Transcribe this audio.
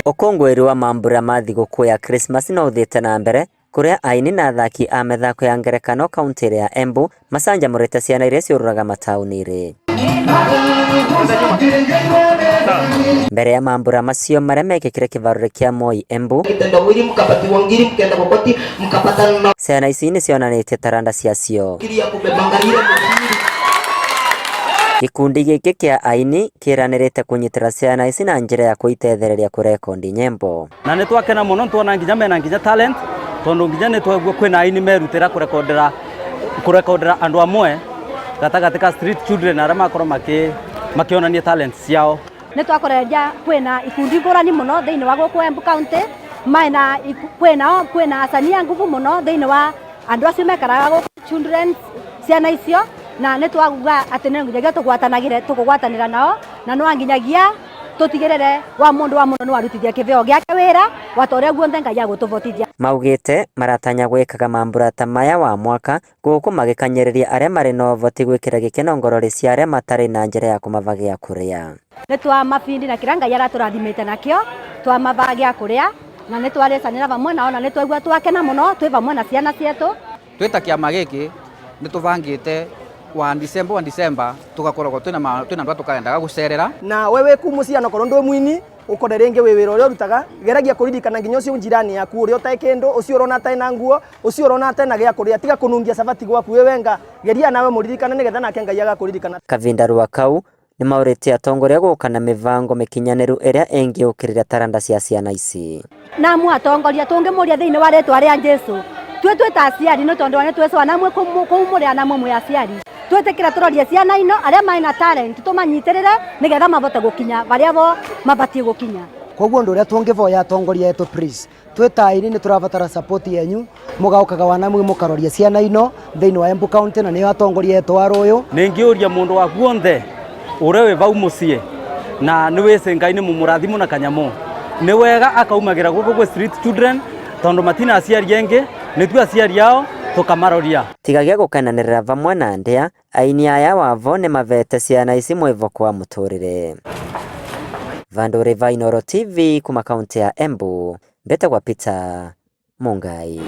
Ukungwiri wa mambura ma thigũkũ ya Christmas no uthiĩte na mbere kuria aini na athaki a mĩthako ya ngerekano kaunti ya Embu macanjamũrĩte ciana iria ciũrũraga mataũni-inĩ. Mbere ya mambura macio marĩa mekĩkire kĩbarũri kĩa Moi Embu, ciana ici nĩ cionanĩtie taranda ciacio. Gikundi gĩkĩ kĩa aini kĩranĩrĩte kũnyitĩra ciana ici na njĩra ya kũitethereria kũrekondi nyĩmbo. Na nĩ twakena mũno tuona nginya mena nginya talent, tondũ nginya nĩ twaigua kwĩna aini merutĩra kũrekondera andũ amwe gatagatĩ ka street children arĩa makorwo makĩonania talent ciao. Nĩ twakoreria kwĩna ikundi ngũrani mũno thĩinĩ wa gũkũ Embu County, kwĩna acani a nguvu mũno thĩinĩ wa andũ acio mekaraga gũkũ children, ciana icio, na nĩ twaguga atĩ nĩ nginyagia tũkũgwatanĩra nao, na no nginyagia tũtigĩrĩre wa mũndũ nĩ warutithia kĩbeo gĩake wĩra watorĩa guothe Ngai agũtũbotithia. Maugĩte maratanya gwĩkaga mambura ta maya wa mwaka gũkũ magĩkanyĩrĩria arĩa marĩ na ũhoti gwĩkĩra gĩkeno ngoro-inĩ cia arĩa matarĩ na njĩra ya kũmabagia kũrĩa. Nĩ twamabindi na kĩrĩa Ngai aratũrathimĩte nakĩo, twamabagia kũrĩa na nĩ twarĩcanĩra vamwe nao, na nĩ twaigua twakena mũno twĩ vamwe na ciana cietũ. Twĩta kĩama gĩkĩ nĩ tũbangĩte wa December tugakoragwo twĩna andũ tukaendaga gũcerera. Na wewe kumuciana korwo ndwe mwini ukore rĩngĩ wĩ wĩra ũrĩa ũrutaga, geragia kũririkana nginya ũcio njirani yaku ũrĩa ũtarĩ kĩndũ, ũcio ũrona atarĩ na nguo, ũcio ũrona atarĩ na gĩa kũrĩa, tiga kũnungia cabati gwaku we wenga, geria nawe mũririkane nĩgetha nake Ngai agakũririkana. Kavinda rwa kau nĩ maũrĩtie atongoria gũka na mĩbango mĩkinyanĩru ĩrĩa ĩngĩũkĩrĩra taranda cia ciana ici. Na atongoria tũngĩmũria thĩinĩ wa rĩtwa rĩa Jesũ, twĩ ta aciari nĩ tondũ nĩ twĩcũa namwe kũmũrĩa namwe mwe aciari, twĩtĩkĩra tũrorie ciana ino arĩa marĩ na talent tũmanyitĩrĩre nĩgetha mabote gũkinya barĩa bo mabatiĩ gũkinya. Koguo ũndũ ũrĩa tũngĩvoya atongoria etũ please, twĩ ta aini nĩ tũrabatara support yenyu, mũgaũkaga wanamwe mũkaroria ciana ino thĩinĩ wa Embu County, na nĩyo atongoria etũ wa rũyũ. Nĩ ngĩũria mũndũ wa guothe ũrĩa wĩ vau mũciĩ na nĩ wĩce Ngai nĩ mũmũrathimo na kanyamũ, nĩ wega akaumagĩra gũkũ street children tondũ matina aciari engĩ, nĩ tu aciari ao tukamaroria. Tigagia gũkenanĩrĩra vamwe na ndĩa, aini aya wavo nĩ mavete ciana ici mwĩvoko wa mũtũrĩre. Vandũrĩ Vainoro TV kuma kaunti ya Embu, mbete kwa Peter Mungai.